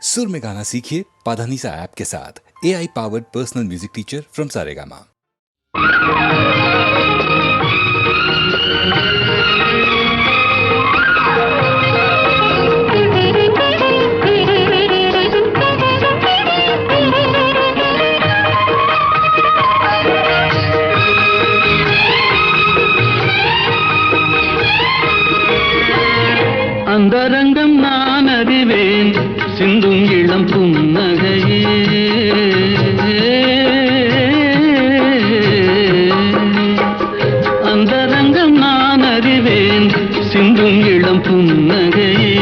सुर में गाना सीखिए पाधानीसा ऐप के साथ। AI powered personal music teacher from Saregama. அந்தரங்கம் நான் அறிவேன் சிந்தும் இளம் புன்னகையே அந்தரங்கம் நான் அறிவேன் சிந்தும் இளம் புன்னகையே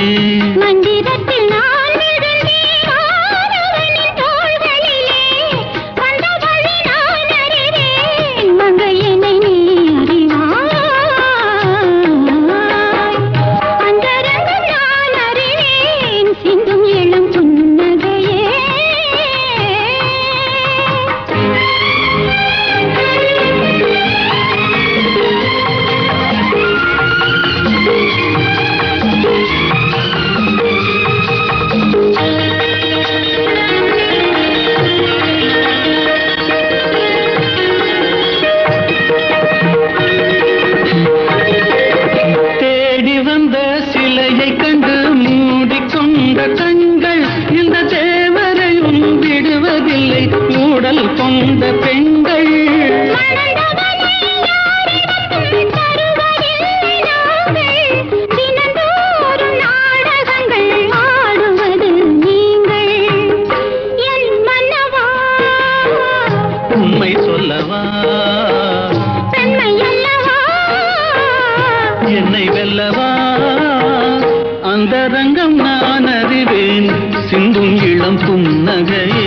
அந்தரங்கம் நான் அறிவேன் சிந்தும் இளம் புன்னகையே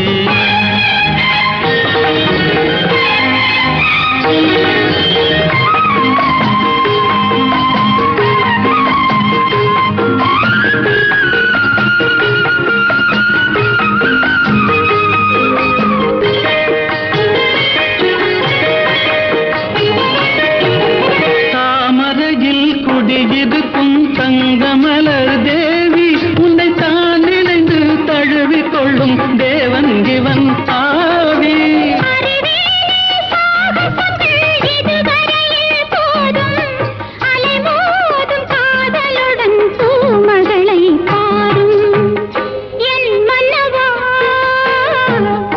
தாமரையில் குடியிருக்கும் தங்கமலர் தேவி உன்னை தான் நினைந்து தழுவி கொள்ளும் தேவன் இவன் ஆவி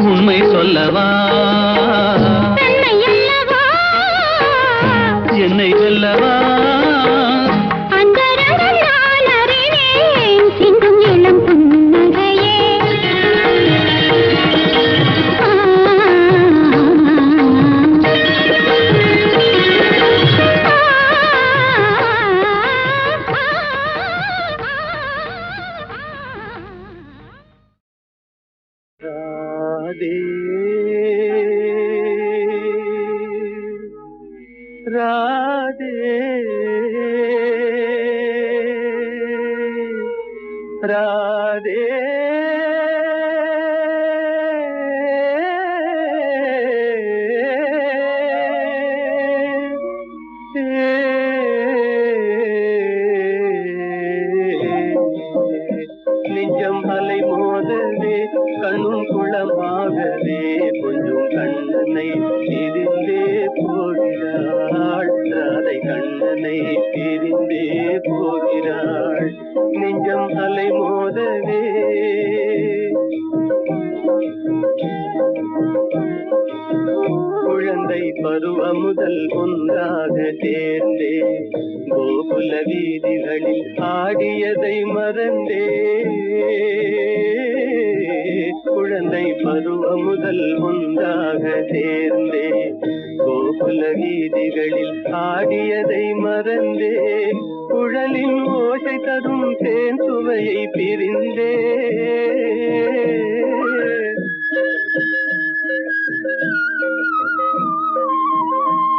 உண்மை சொல்லவா என்னை வெல்லவா राधे राधे நெஞ்சம் அலை மோதவே கண்ணும் குளமாகவே கொஞ்சம் கண்ணனை பிரிந்தே போகிறாள் ராதை கண்ணனை பிரிந்தே போகிறாள் நெஞ்சம் அலை மோதவே குழந்தை பருவம் முதல் ஒன்றாக சேர்ந்தே கோகுல வீதிகளில் ஆடியதை மறந்தே குழந்தை பருவம் முதல் ஒன்றாக சேர்ந்தே கோகுல வீதிகளில் ஆடியதை மறந்தே குழலின் ஓசை தரும் தேன் சுவையை பிரிந்தே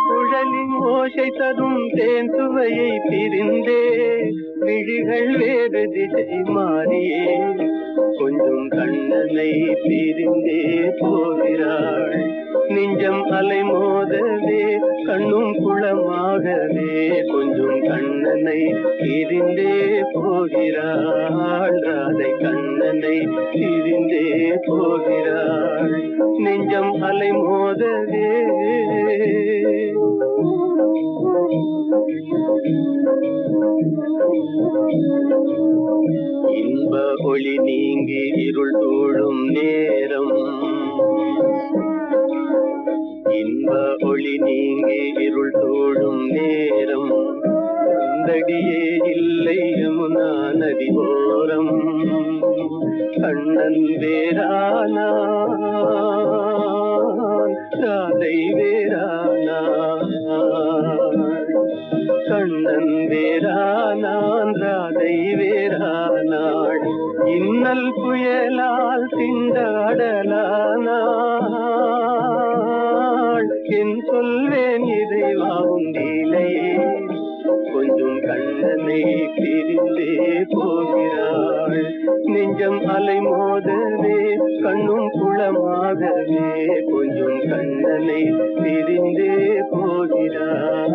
குழலின் ஓசை தரும் தேன் சுவையை பிரிந்தே விழிகள் வேறு திசை மாறியே கொஞ்சம் கண்ணனை பிரிந்தே போகிறாள் நெஞ்சம் அலைமோதவே கண்ணும் குளமாகவே கொஞ்சம் கண்ணனை பிரிந்தே போகிறாள் ராதை கண்ணனை பிரிந்தே போகிறாள் நெஞ்சம் அலைமோதவே இன்ப ஒளி நீங்கி இருள் தோழும் நேரம் இன்ப ஒளி நீங்கி இருள் தோழும் நேரம் கண்டடியே இல்லை யமுனா நதி ஓரம் கண்ணன் வேறானா ராதை வேறானா கண்ணன் வேறானான் ராதை வேறானாள் இன்னல் புயலால் திண்டாடலானாள் என் சொல்வேன் இறைவாவும் லீலையே கொஞ்சம் கண்ணனை பிரிந்தே போகிறாள் நெஞ்சம் அலைமோதவே கண்ணும் குளமாகவே கொஞ்சம் கண்ணனை பிரிந்தே போகிறாள்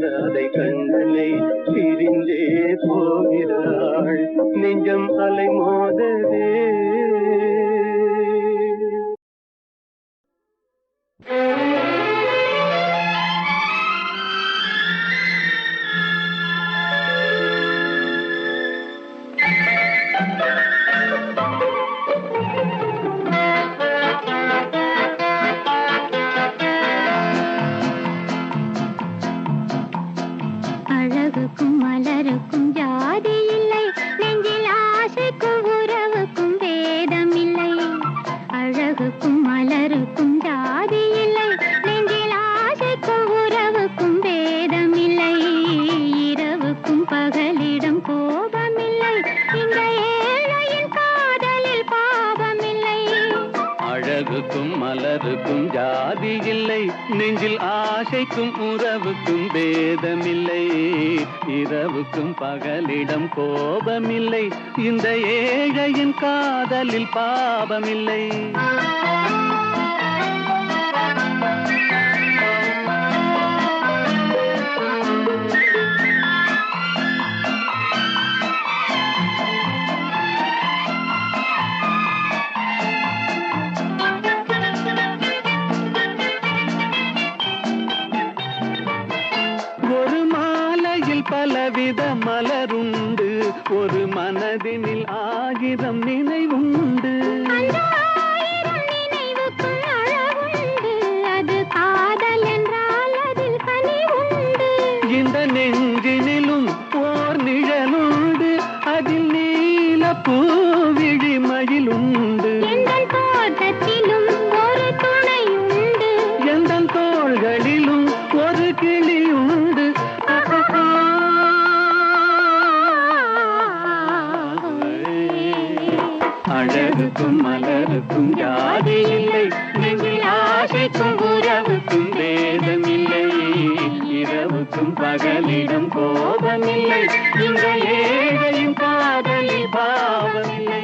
ராதை கண்ணனை பிரிந்தே போகிறாள் நெஞ்சம் அலைமோதவே அழகுக்கும் மலருக்கும் ஜாதி இல்லை நெஞ்சில் ஆசைக்கும் உறவுக்கும் வேதம் இல்லை அழகுக்கும் மலருக்கும் ஜாதி இல்லை நெஞ்சில் ஆசைக்கும் உறவுக்கும் வேதம் இல்லை இரவுக்கும் பகலிடம் கோபமில்லை இந்த ஏழையின் காதலில் பாவமில்லை அழகுக்கும் மலருக்கும் ஜாதி இல்லை நெஞ்சில் ஆசைக்கும் உறவுக்கும் பேதமில்லை இரவுக்கும் பகலிடம் கோபமில்லை இந்த ஏழையின் காதலில் பாவமில்லை பலவித மலருண்டு ஒரு மனதினில் ஆயிரம் நினைவுண்டு அது காதல் என்றால் அதில் கனிவுண்டு இந்த நெஞ்சினிலும் ஓர் நிழலுண்டு அதில் நீல பூவிழிமயிலுண்டு எங்கள் தோட்டத்திலும் ஒரு துணையுண்டு எங்கள் தோள்களிலும் ஒரு கிளியுண்டு அழகுக்கும் மலருக்கும் ஜாதி இல்லை நெஞ்சில் ஆசைக்கும் உறவுக்கும் வேதமில்லை இரவுக்கும் பகலிடம் கோபமில்லை இந்த ஏழையும் காதலில் பாவமில்லை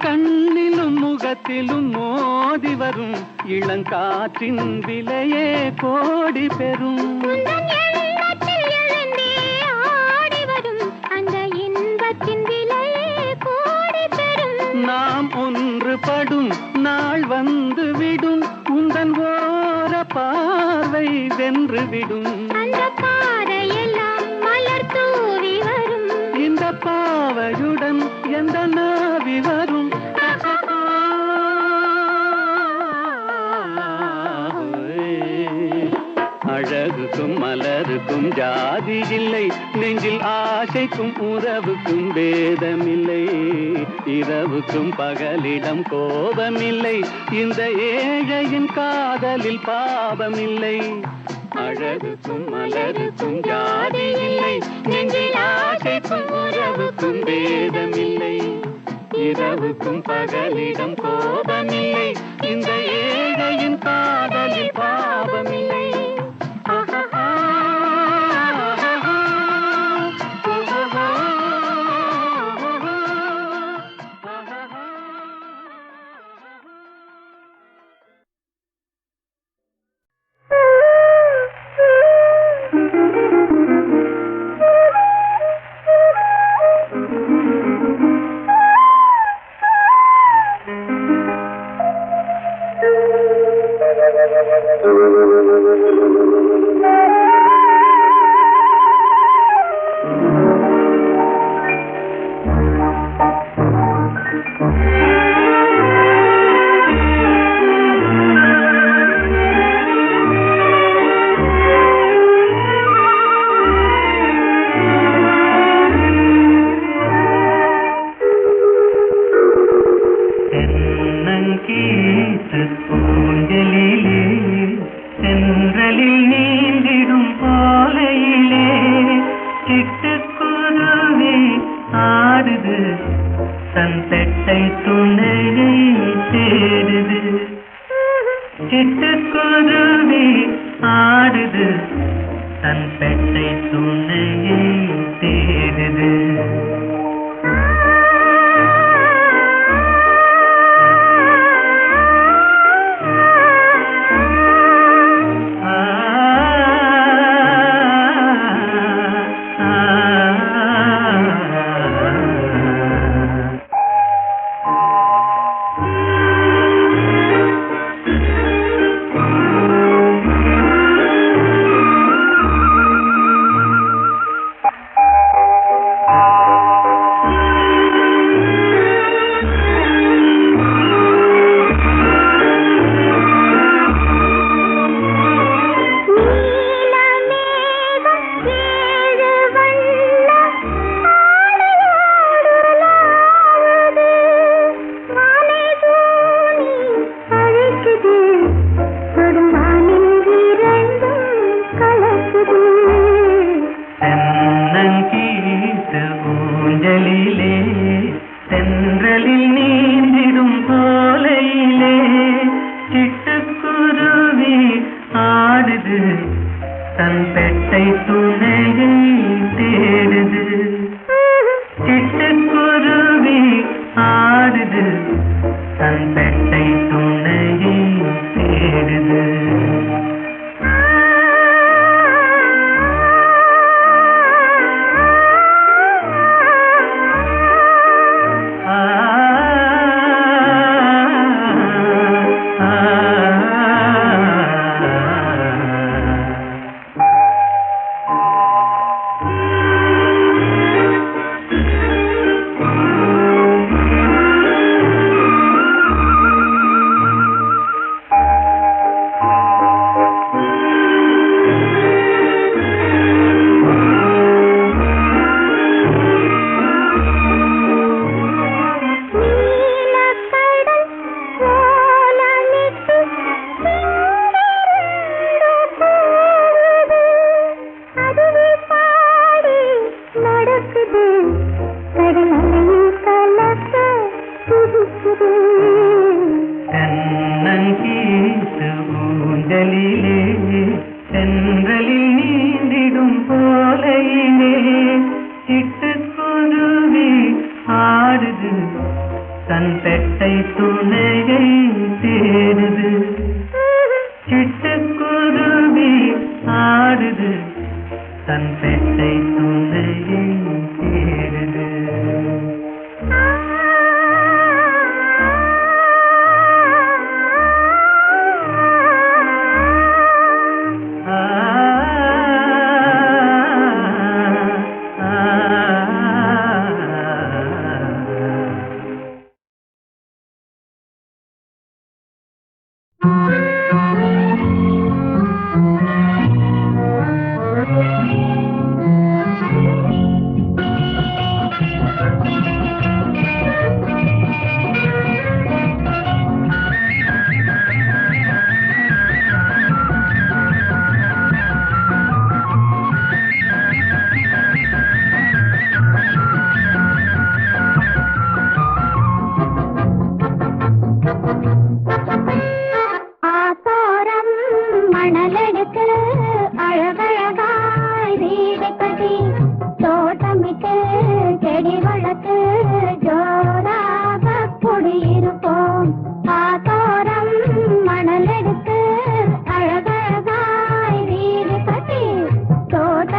கண்ணிலும் முகத்திலும் மோதி வரும் இளங்காற்றின் விலையே கோடி பெறும் அந்த இன்பத்தின் விலையே கோடி பெறும் நாம் ஒன்றுபடும் நாள் வந்து விடும் உந்தன் ஓர பார்வை வென்று விடும் அந்த பாறையெல்லாம் மலர் தூவி வரும் இந்த பாவையுடன் எந்த நாவி வரும் அழகுக்கும் மலருக்கும் ஜாதி இல்லை நெஞ்சில் ஆசைக்கும் உறவுக்கும் வேதமில்லை இரவுக்கும் பகலிடம் கோபமில்லை இந்த ஏழையின் காதலில் பாவமில்லை அழகுக்கும் மலருக்கும் ஜாதி இல்லை நெஞ்சில் ஆசைக்கும் உறவுக்கும் வேதமில்லை இரவுக்கும் பகலிடம் கோபமில்லை, இந்த ஏழையின் காதலில் பாவமில்லை.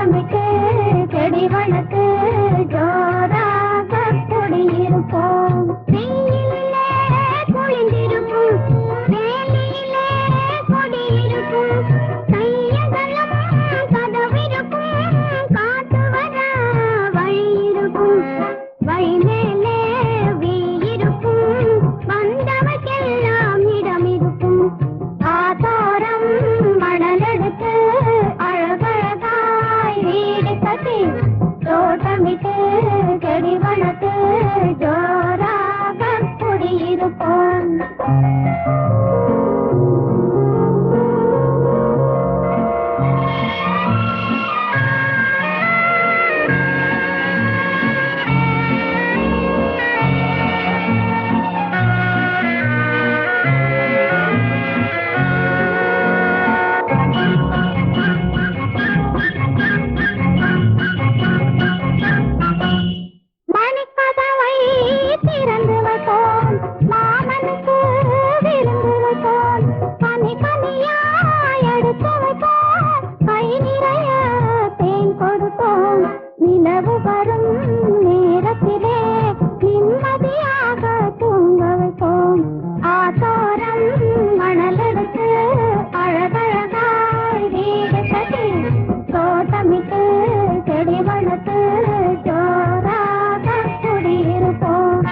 தோட்டமிட்டு செடி வளர்த்து ஜோராக குடியிருப்போம். வெயிலிலே குளிந்திருக்கும், வேலியிலே குடியிருக்கும், கையகலம் கதவிருக்கும், காத்து வர வழி இருக்கும், வழி மேலே வீயிருக்கும், வந்தவர்க்கெல்லாம் இடம் இருக்கும். ஆதாரம் மணலெடுத்து அழகழகாய் வீடு கட்டி தோட்டமிட்டு செடி வளர்த்து ஜோராக குடியிருப்போம். மணிக்கதவை திறந்து வைப்போம், மாமனுக்கு விருந்து வைப்போம், பனி பனியாய் எடுத்து வைப்போம், கை நிறைய தேன் கொடுப்போம். நிலவு வரும் நேரத்திலே நிம்மதியாக தூங்க வைப்போம். ஆத்தோரம் மணலெடுத்து அழகழகாய் வீடு கட்டி தோட்டமிட்டு செடி வளர்த்து ஜோராக குடியிருப்போம்.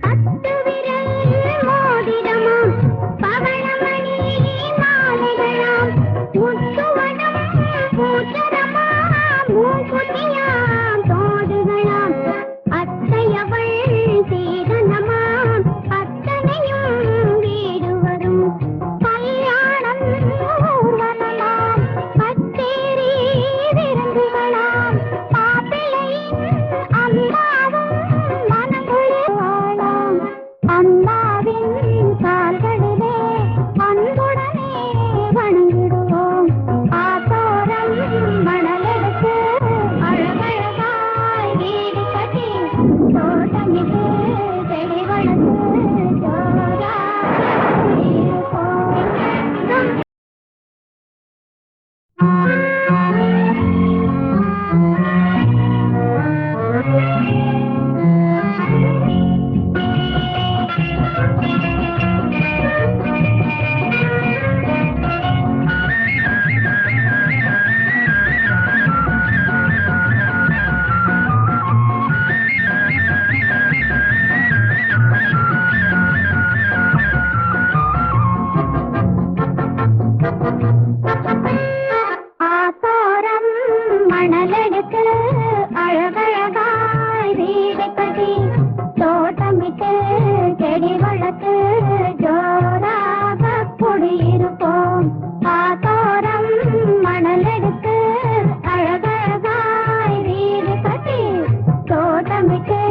பத்து விரல் மோதிரமாம், பவளமணி மாலைகளாம், முத்துவனம் பூச்சரமாம், மூக்குத்தியாம் தோடுகளாம், அத்தையவள் சீதனமாம், அத்தனையும் வீடு வரும். கல்யாணம் ஊர்வலமாம், கச்சேரி விருந்துகளாம், மாப்பிள்ளையின் அம்மாவும் மனங்குளிர்வாளாம். அம்மாவின் கால்களிலே அன்புடனே வணங்கிடுவோம். ஆத்தோரம் மணலெடுத்து அழகழகாய் வீடு கட்டி தோட்டமிட்டு செடி வளர்த்து ஜோராக குடியிருப்போம். ஆத்தோரம் மணலெடுத்து அழகழகாய் வீடு கட்டி தோட்டமிட்டு செடி வளர்த்து ஜோராக குடியிருப்போம். ஆத்தோரம் மணலெடுத்து அழகழகாய் வீடு கட்டி தோட்டமிட்டு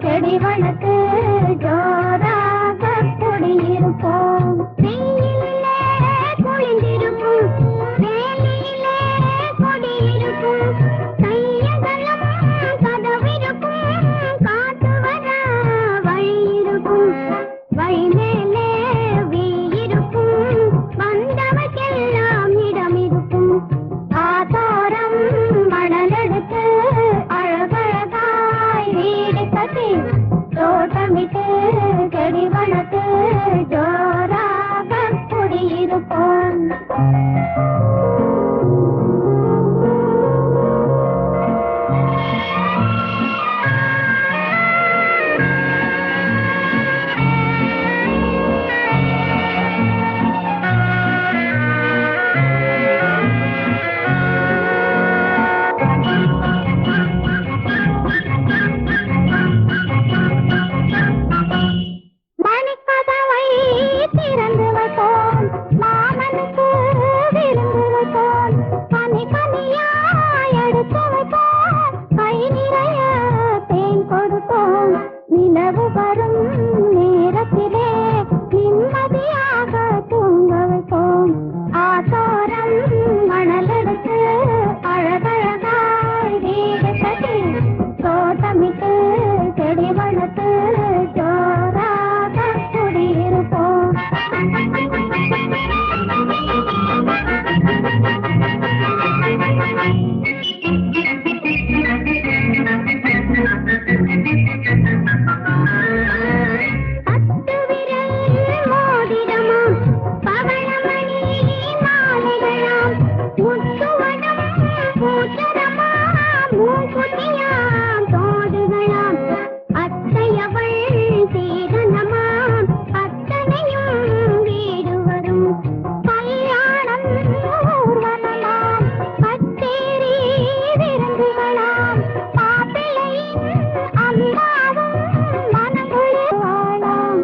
செடி வளர்த்து ஜோராக குடியிருப்போம். வெயிலிலே குளிந்திருக்கும், வேலியிலே குடியிருக்கும், கையகலம் கதவிருக்கும், காத்து வர வழி இருக்கும், வழி மேலே வீயிருக்கும், வந்தவர்க்கெல்லாம் இடம் இருக்கும். ஆதாரம் மணலெடுத்து அழகழகாய் வீடு கட்டி தோட்டமிட்டு செடி வளர்த்து ஜோராக குடியிருப்போம். மணிக்கதவை திறந்து வைப்போம், மாமனுக்கு விருந்து வைப்போம், பனி பனியாய் எடுத்து வைப்போம், கை நிறைய தேன் கொடுப்போம். நிலவு வரும் நேரத்திலே நிம்மதியாக தூங்க வைப்போம். ஆத்தோரம் மணலெடுத்து அழகழகாய் வீடு கட்டி தோட்ட வளர்த்து ஜோராக குடியிருப்போம். பத்து விரல் மோதிரமாம், பவளமணி மாலைகளாம், முத்துவனம் பூச்சரமாம், மூக்குத்தியாம் தோடுகளாம், அத்தையவள் சீதனமாம், அத்தனையும் வீடு வரும். கல்யாணம் ஊர்வலமாம், கச்சேரி விருந்துகளாம், மாப்பிள்ளையின் அம்மாவும் மனங்குளிர்வாளாம்.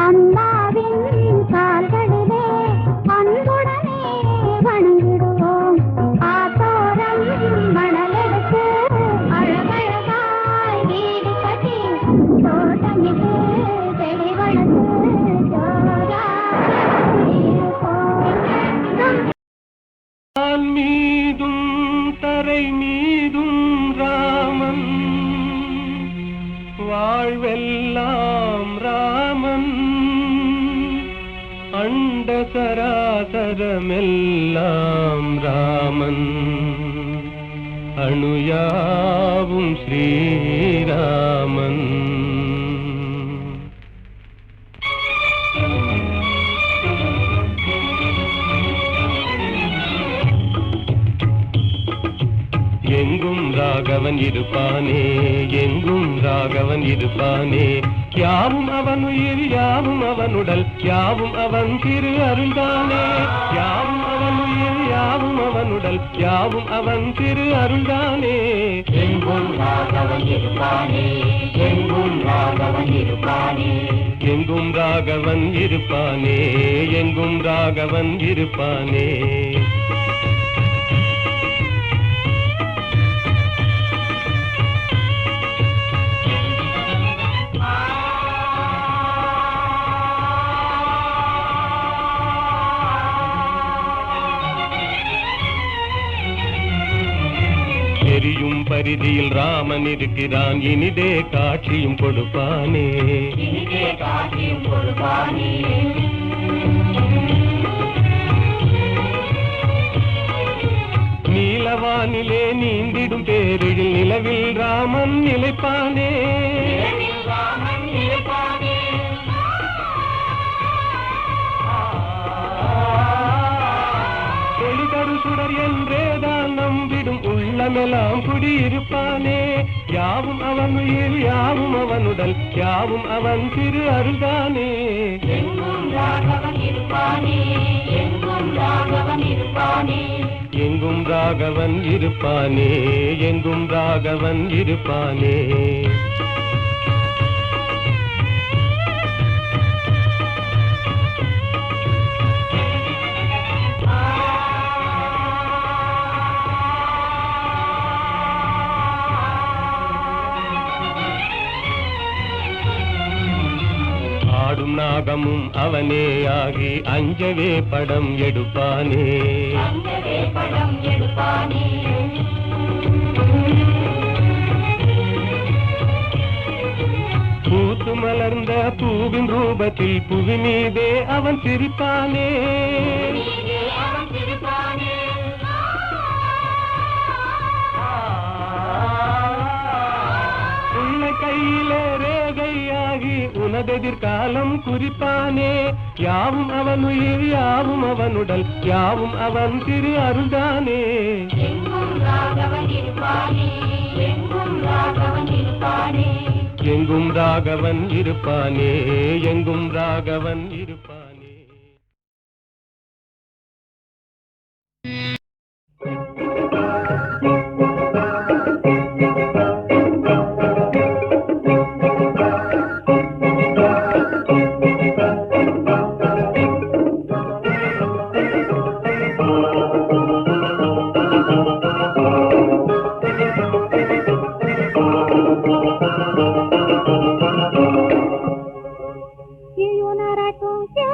அம்மாவின் கால்களிலே அன்புடனே வணங்கிடுவோம். ஆத்தோரம் மணலெடுத்து அழகழகாய் வீடு கட்டி தோட்டமிட்டு செடி வளர்த்து ஜோராக இருப்போம். வான் மீதும் தரை மீதும் ராமன், வாழ்வெல்லாம் ராமன், அண்ட சராசரமெல்லாம் ராமன், அணுயாவும் ஸ்ரீராமன். எங்கும் ராகவன் இருப்பானே, எங்கும் ராகவன் இருப்பானே, யாவும் அவன் உயிர் யாவும் அவன் உடல் யாவும் அவன் திரு அருள்தானே, யாவும் அவன் உயிர் யாவும் அவன் உடல் யாவும் அவன் திரு அருள்தானே. எங்கும் ராகவன் இருப்பானே, எங்கும் ராகவன் இருப்பானே, எங்கும் ராகவன் இருப்பானே, எங்கும் ராகவன் இருப்பானே. எரியும் பரிதியில் ராமன் இருக்கிறான், இனிதே காட்சியும் கொடுப்பானே, இனிதே காட்சியும் கொடுப்பானே. நீலவானிலே நீந்திடும் பேரில் நிலவில் ராமன் நிலைப்பானே, நிலவில் ராமன் நிலைப்பானே. ஒளிதரு சுடர் என்றேதான் நம்பிடும் உள்ளமெல்லாம் குடியிருப்பானே, யாவும் அவன் உயிர் யாவும் அவன் உடல் யாவும் அவன் திரு அருள்தானே. எங்கும் ராகவன் இருப்பானே, எங்கும் ராகவன் இருப்பானே, எங்கும் ராகவன் இருப்பானே, எங்கும் ராகவன் இருப்பானே. ஆடும் நாகமும் அவனே ஆகி அஞ்சவே படம் எடுப்பானே, அங்கவே படம் எடுப்பானே. பூத்து மலர்ந்த பூவின் ரூபத்தில் புவி மீதே அவன் சிரிப்பானே, நீங்கே அவன் சிரிப்பானே. உன்னை கையிலே ரேகையாகி உனதெதிர்காலம் குறிப்பானே, யாவும் அவன் உயிர் யாவும் அவன் உடல் யாவும் அவன் திரு அருள்தானே. எங்கும் ராகவன் இருப்பானே, எங்கும் ராகவன் இருப்பானே, எங்கும் ராகவன் இருப்பானே, எங்கும் ராகவன் இருப்பானே. क्यों न रटूं क्या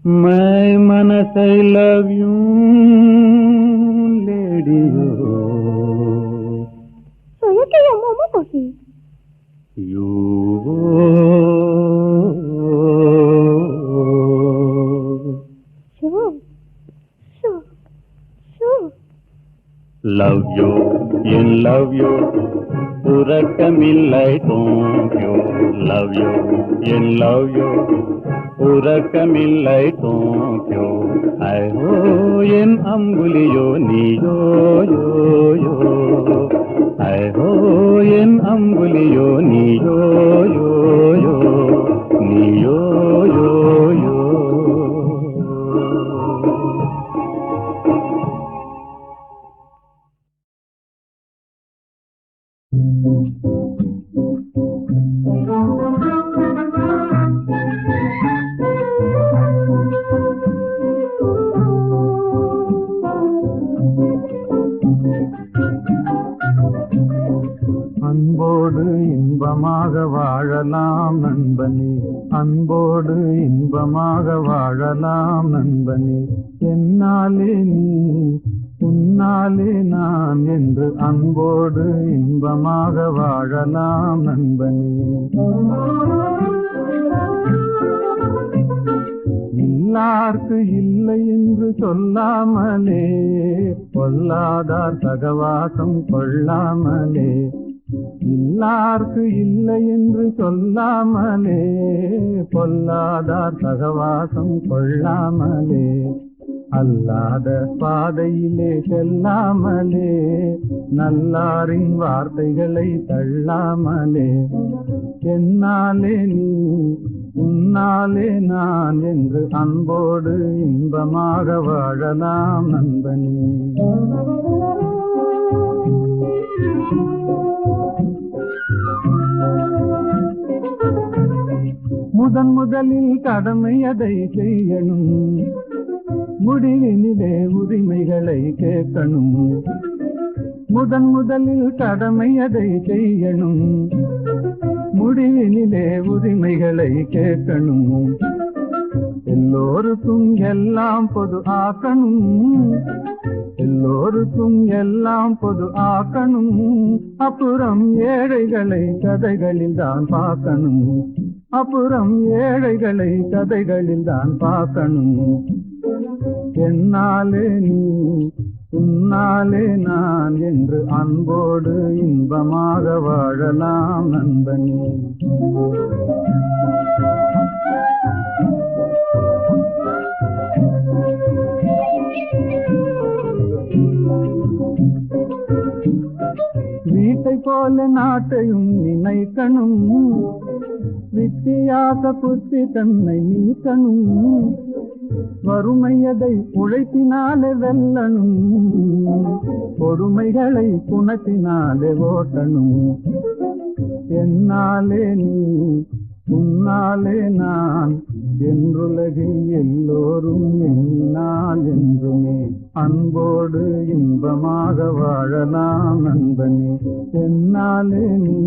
मैं मनस आई लव यू लेडियो सोयके या मोमो कोसी यू शो शो शो लव यू इन लव यू உறக்கமில்லை தூங்கியோ லவ் யூ என் லவ் யூ உறக்கமில்லை தூங்கியோ ஐயோ என் அம்புலியோ நீயோ யோ யோ ஐயோ என் அம்புலியோ நீயோ யோ யோ நீயோ யோ யோ அன்போடு இன்பமாக வாழலாம் நண்பனே, அன்போடு இன்பமாக வாழலாம் நண்பனே. என்னாலே நீ உன்னாலே நான் என்று அன்போடு இன்பமாக வாழலாம் நண்பனே. இல்லார்க்கு இல்லை என்று சொல்லாமலே, பொல்லாதார் சகவாசம் கொள்ளாமலே. இல்லார்க்கு இல்லை என்று சொல்லாமலே, பொல்லாதார் சகவாசம் கொள்ளாமலே. அல்லாத பாதையிலே செல்லாமலே, நல்லாரின் வார்த்தைகளை தள்ளாமலே. என்னாலே நீ உன்னாலே நான் என்று அன்போடு இன்பமாக வாழலாம் நண்பனே. முதலில் கடமை அதை செய்யணும், முடிவினிலே உரிமைகளை கேட்கணும். முதலில் கடமை அதை செய்யணும், முடிவினிலே உரிமைகளை கேட்கணும். எல்லோருக்கும் எல்லாம் பொது ஆக்கணும், எல்லோருக்கும் எல்லாம் பொது ஆக்கணும். அப்புறம் ஏழைகளை கதைகளில் தான் பார்க்கணும், அப்புறம் ஏழைகளை கதைகளில் தான் பார்க்கணும். என்னாலே நீ உன்னாலே நான் என்று அன்போடு இன்பமாக வாழலாம் நண்பனே. வீட்டை போல நாட்டையும் நினைக்கணும், வித்தியாச புத்தி தன்னை நீக்கணும். வறுமையதை உழைப்பினாலே வெல்லணும், பொறுமைகளை குணத்தினாலே ஓட்டணும். என்னாலே நீ உன்னாலே நான் என்றுலகில் எல்லோரும் எண்ணினால் என்றுமே அன்போடு இன்பமாக வாழலாம் நண்பனே. என்னாலே நீ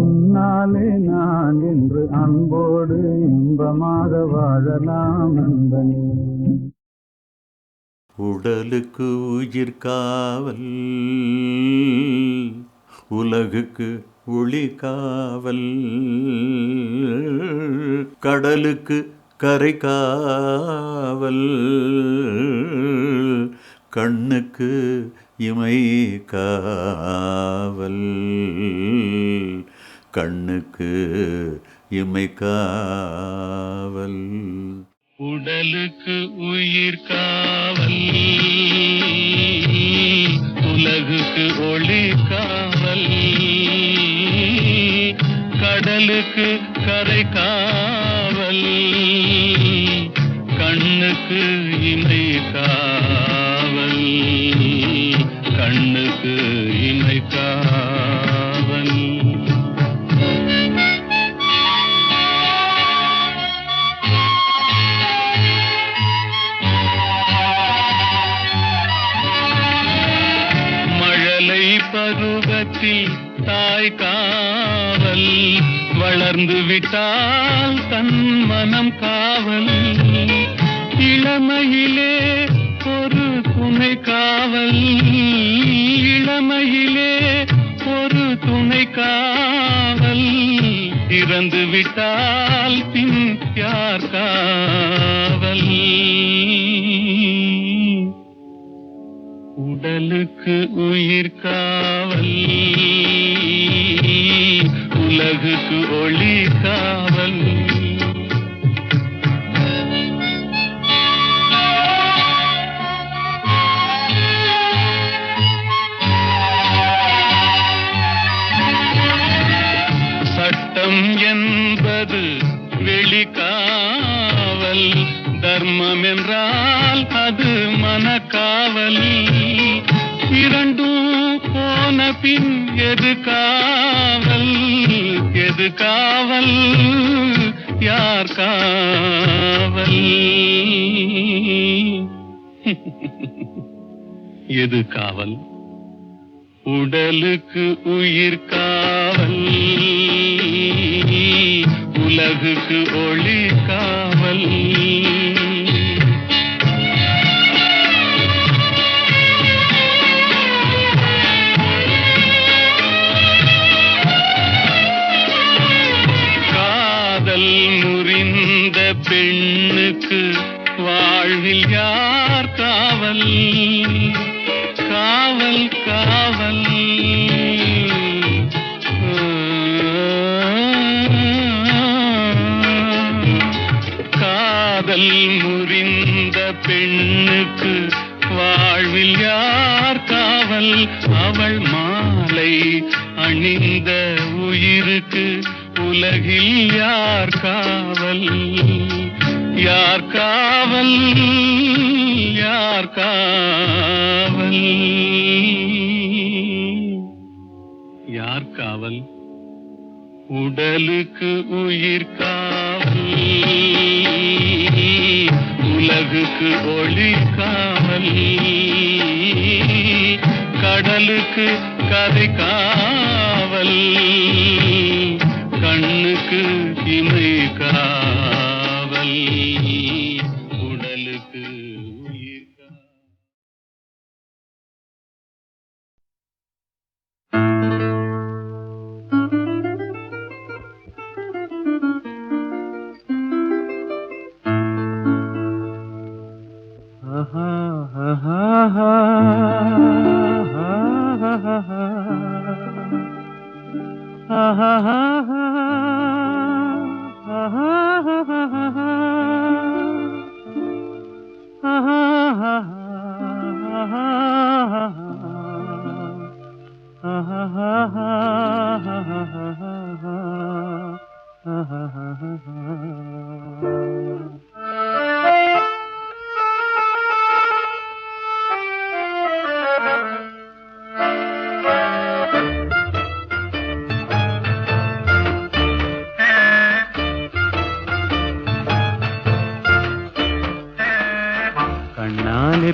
உன்னாலே நான் என்று அன்போடு இன்பமாக வாழலாம் நண்பனே. உடலுக்கு உயிர் காவல், உலகுக்கு ஒளி காவல், கடலுக்கு கரை காவல், கண்ணுக்கு இமை காவல், கண்ணுக்கு இமை காவல். உடலுக்கு உயிர் காவல், உலகுக்கு ஒளி காவல், கடலுக்கு கரை காவல், கண்ணுக்கு இமை காவல், கண்ணுக்கு இமை காவல். மழலை பருவத்தில் தாய் காவல், வளர் மலர்ந்து விட்டால் தன் மனம் காவல், இளமையிலே ஒரு துணை காவல், இளமையிலே ஒரு துணை காவல், இறந்து விட்டால் பின் யார் காவல்? உடலுக்கு உயிர் காவல், உலகுக்கு ஒளி காவல். சட்டம் என்பது வெளிக்காவல், தர்மம் என்றால் அது மனக்காவல். இரண்டும் போன பின் எது காவல்? எது காவல்? யார் காவல்? எது காவல்? உடலுக்கு உயிர் காவல், உலகுக்கு ஒளி காவல். காதல் முறிந்த பெண்ணுக்கு வாழ்வில் யார் காவல்? காவல் காவல். காதல் முறிந்த பெண்ணுக்கு வாழ்வில் யார் காவல்? அவள் மாலை அணிந்த உயிருக்கு உலகில் யார் காவல்? யார் காவல்? யார் காவல்? யார் காவல்? உடலுக்கு உயிர் காவல், உலகுக்கு ஒளி காவல். கடலுக்கு கரை காவல், கண்ணுக்கு இமை காவல், உடலுக்கு உயிர் காவல்.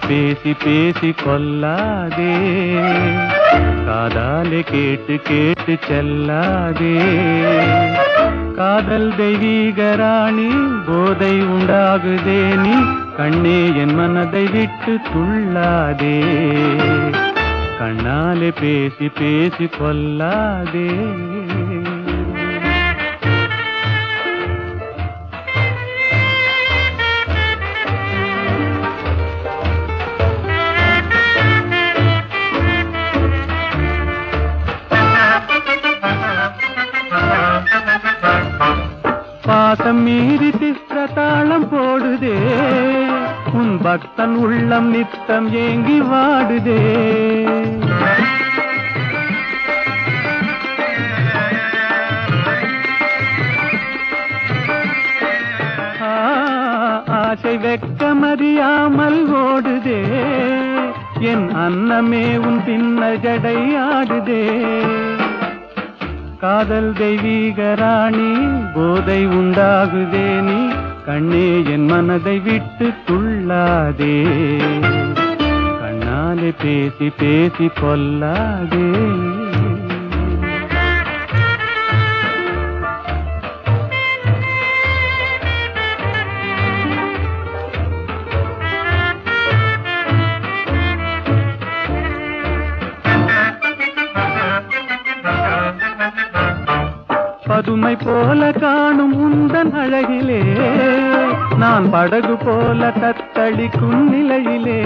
பேசி பேசி கொல்லாதே, காதாலே கேட்டு கேட்டு செல்லாதே. காதல் தெய்வீக ராணி, போதை உண்டாகுதே நீ, கண்ணே என் மனதை விட்டு துள்ளாதே. கண்ணாலே பேசி பேசி கொல்லாதே. பாசம் மீறி சித்திரதாளம் போடுதே, உன் பக்தன் உள்ளம் நித்தம் ஏங்கி வாடுதே. ஆசை வெட்கமறியாமல் ஓடுதே, என் அன்னமே உன் பின்ன ஜடை ஆடுதே. காதல் தெய்வீக ராணி, போதை உண்டாகுதே நீ, கண்ணே என் மனதை விட்டு துள்ளாதே. கண்ணாலே பேசி பேசி கொல்லாதே. போல காணும் உந்தன் அழகிலே நான் படகு போல தத்தளிக்கும் நிலையிலே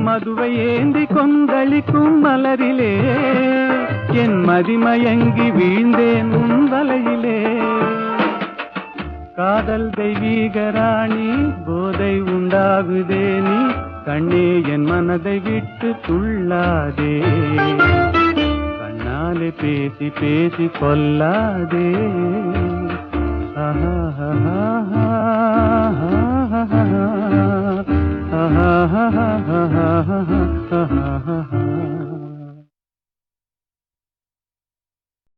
மதுவை ஏந்தி கொந்தளிக்கும் மலரிலே என் மதிமயங்கி வீழ்ந்தேன் உன் வலையிலே காதல் தெய்வீக ராணி போதை உண்டாகுதே நீ கண்ணே என் மனதை விட்டு துள்ளாதே கண்ணாலே பேசி பேசி கொல்லாதே ஆஹா ஆஹா ஆஹா ஆஹா ஆஹா ஆஹா